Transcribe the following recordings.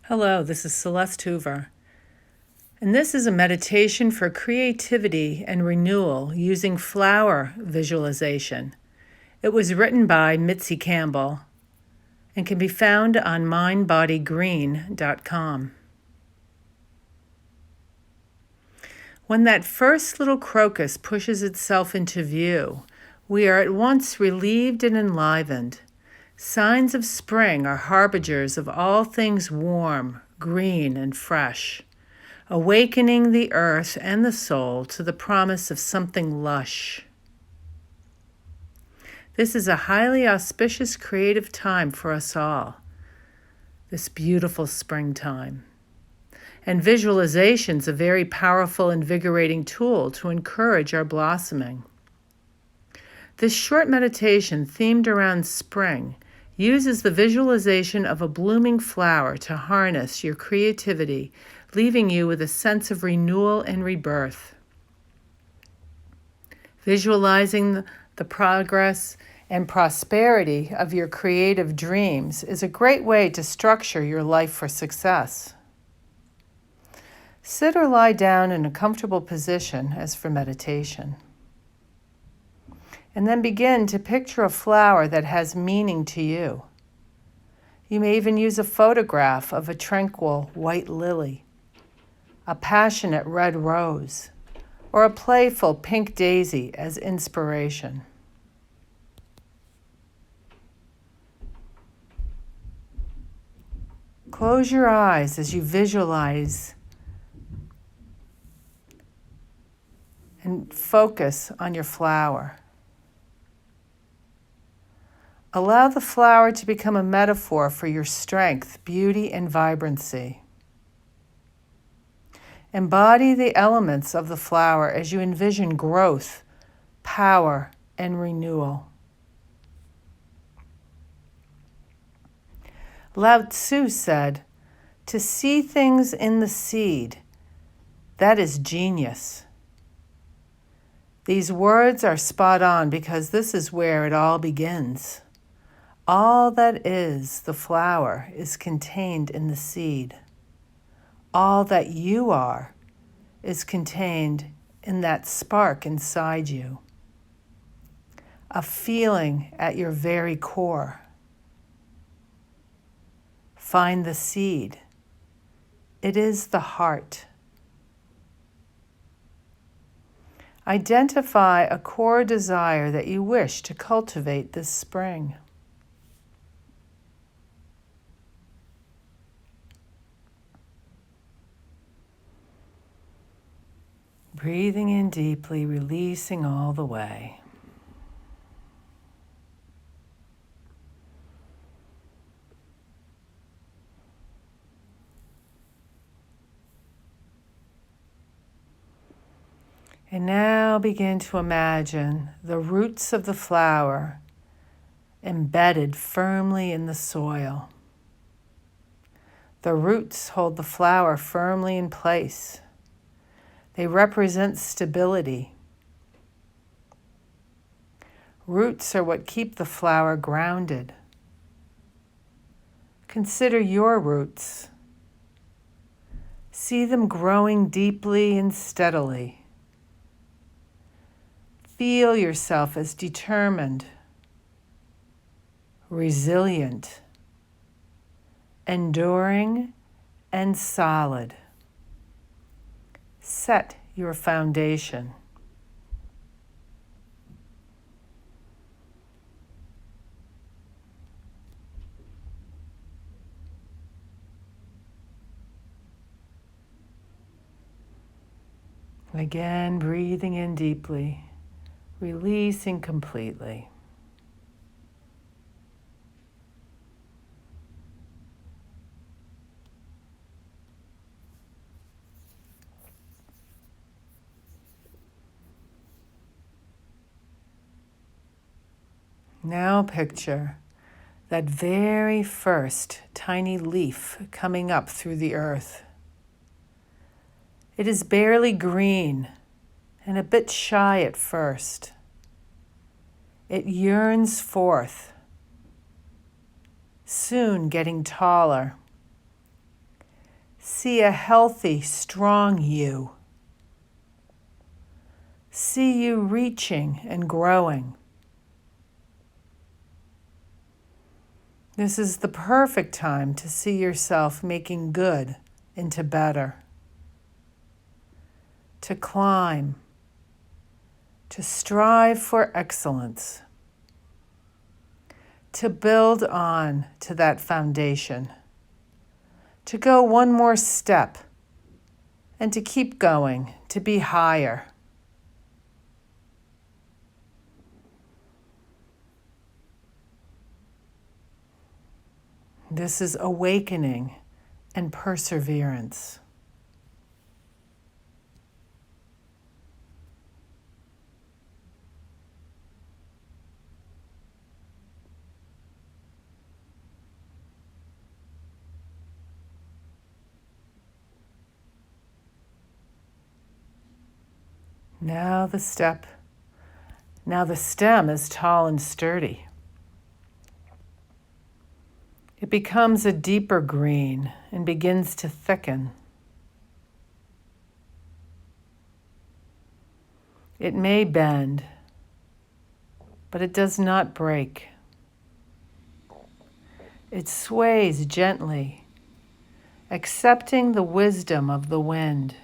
Hello, this is Celeste Hoover, and this is a meditation for creativity and renewal using flower visualization. It was written by Mitzi Campbell and can be found on mindbodygreen.com. When that first little crocus pushes itself into view, we are at once relieved and enlivened. Signs of spring are harbingers of all things warm, green, and fresh, awakening the earth and the soul to the promise of something lush. This is a highly auspicious creative time for us all, this beautiful springtime. And visualization's a very powerful, invigorating tool to encourage our blossoming. This short meditation themed around spring uses the visualization of a blooming flower to harness your creativity, leaving you with a sense of renewal and rebirth. Visualizing the progress and prosperity of your creative dreams is a great way to structure your life for success. Sit or lie down in a comfortable position as for meditation. And then begin to picture a flower that has meaning to you. You may even use a photograph of a tranquil white lily, a passionate red rose, or a playful pink daisy as inspiration. Close your eyes as you visualize and focus on your flower. Allow the flower to become a metaphor for your strength, beauty, and vibrancy. Embody the elements of the flower as you envision growth, power, and renewal. Lao Tzu said, "To see things in the seed, that is genius." These words are spot on because this is where it all begins. All that is the flower is contained in the seed. All that you are is contained in that spark inside you, a feeling at your very core. Find the seed. It is the heart. Identify a core desire that you wish to cultivate this spring. Breathing in deeply, releasing all the way. And now begin to imagine the roots of the flower embedded firmly in the soil. The roots hold the flower firmly in place. They represent stability. Roots are what keep the flower grounded. Consider your roots. See them growing deeply and steadily. Feel yourself as determined, resilient, enduring, and solid. Set your foundation. Again, breathing in deeply, releasing completely. Now picture that very first tiny leaf coming up through the earth. It is barely green and a bit shy at first. It yearns forth, soon getting taller, See a healthy, strong you. See you reaching and growing. This is the perfect time to see yourself making good into better, to climb, to strive for excellence, to build on to that foundation, to go one more step, and to keep going, to be higher. This is awakening and perseverance. Now the stem is tall and sturdy. It becomes a deeper green and begins to thicken. It may bend, but it does not break. It sways gently, accepting the wisdom of the wind.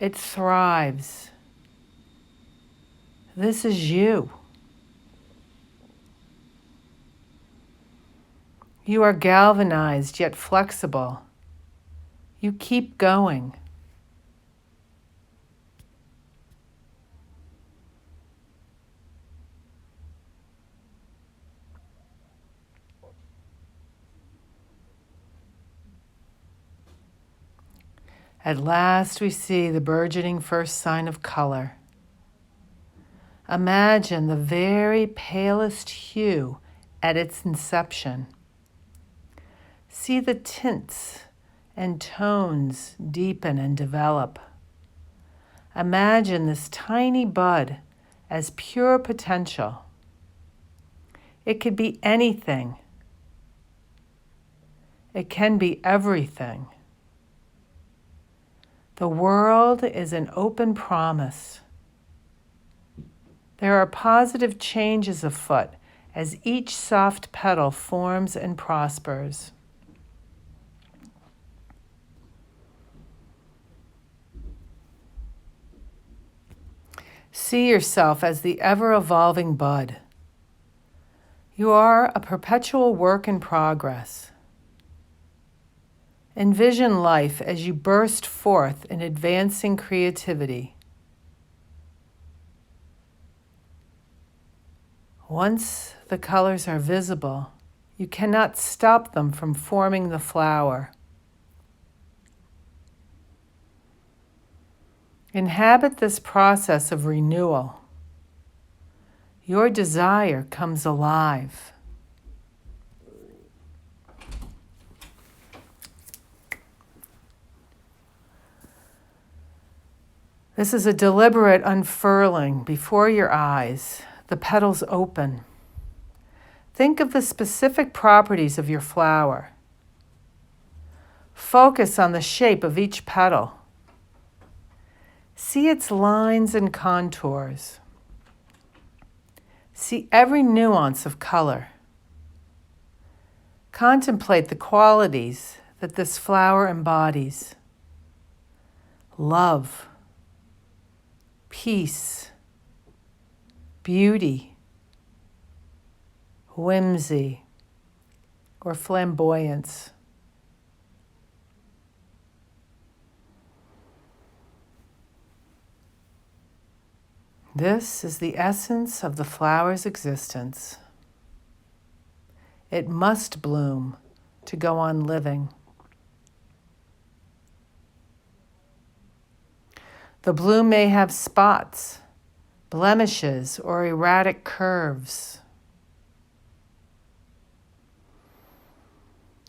It thrives. This is you. You are galvanized yet flexible. You keep going. At last we see the burgeoning first sign of color. Imagine the very palest hue at its inception. See the tints and tones deepen and develop. Imagine this tiny bud as pure potential. It could be anything. It can be everything. The world is an open promise. There are positive changes afoot as each soft petal forms and prospers. See yourself as the ever-evolving bud. You are a perpetual work in progress. Envision life as you burst forth in advancing creativity. Once the colors are visible, you cannot stop them from forming the flower. Inhabit this process of renewal. Your desire comes alive. This is a deliberate unfurling before your eyes. The petals open. Think of the specific properties of your flower. Focus on the shape of each petal. See its lines and contours. See every nuance of color. Contemplate the qualities that this flower embodies. Love, peace, beauty, whimsy, or flamboyance. This is the essence of the flower's existence. It must bloom to go on living. The bloom may have spots, blemishes, or erratic curves.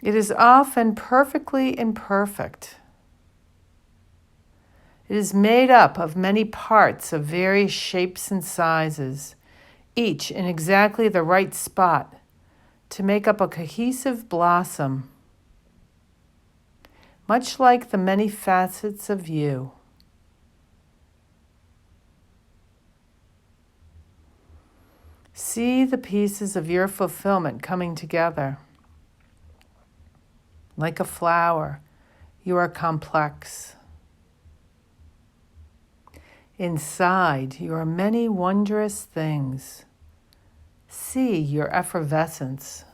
It is often perfectly imperfect. It is made up of many parts of various shapes and sizes, each in exactly the right spot to make up a cohesive blossom. much like the many facets of you. See the pieces of your fulfillment coming together. Like a flower, you are complex. Inside, you are many wondrous things. See your effervescence.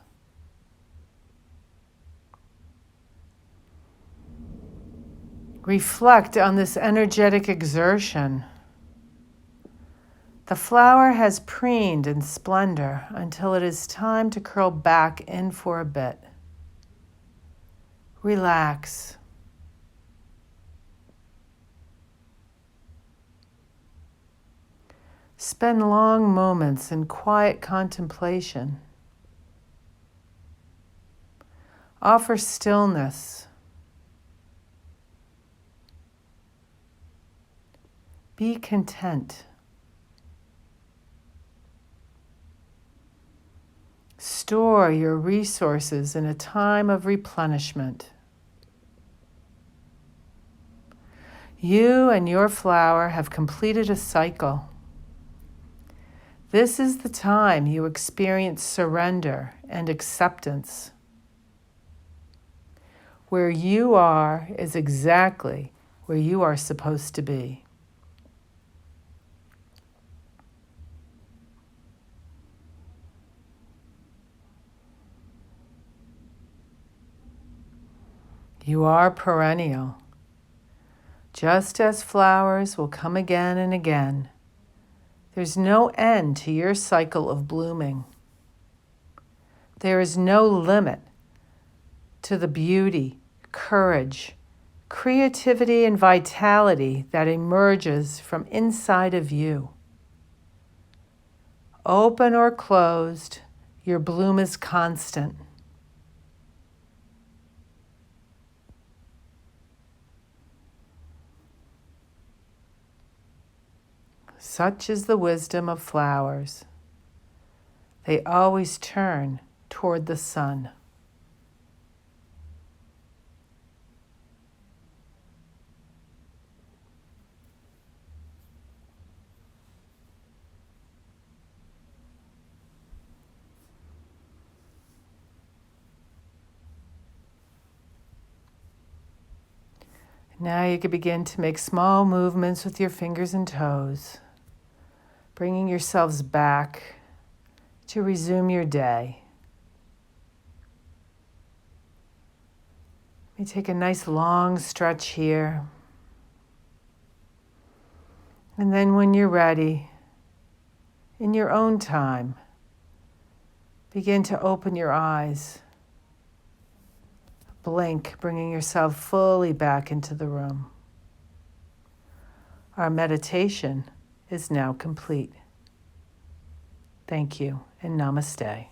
Reflect on this energetic exertion. The flower has preened in splendor until it is time to curl back in for a bit. Relax. Spend long moments in quiet contemplation. Offer stillness. Be content. Store your resources in a time of replenishment. You and your flower have completed a cycle. This is the time you experience surrender and acceptance. Where you are is exactly where you are supposed to be. You are perennial. Just as flowers will come again and again, there's no end to your cycle of blooming. There is no limit to the beauty, courage, creativity, and vitality that emerges from inside of you. Open or closed, your bloom is constant. Such is the wisdom of flowers. They always turn toward the sun. Now you can begin to make small movements with your fingers and toes, bringing yourselves back to resume your day. You may take a nice long stretch here. And then when you're ready, in your own time, begin to open your eyes. Blink, bringing yourself fully back into the room. Our meditation is now complete. Thank you and namaste.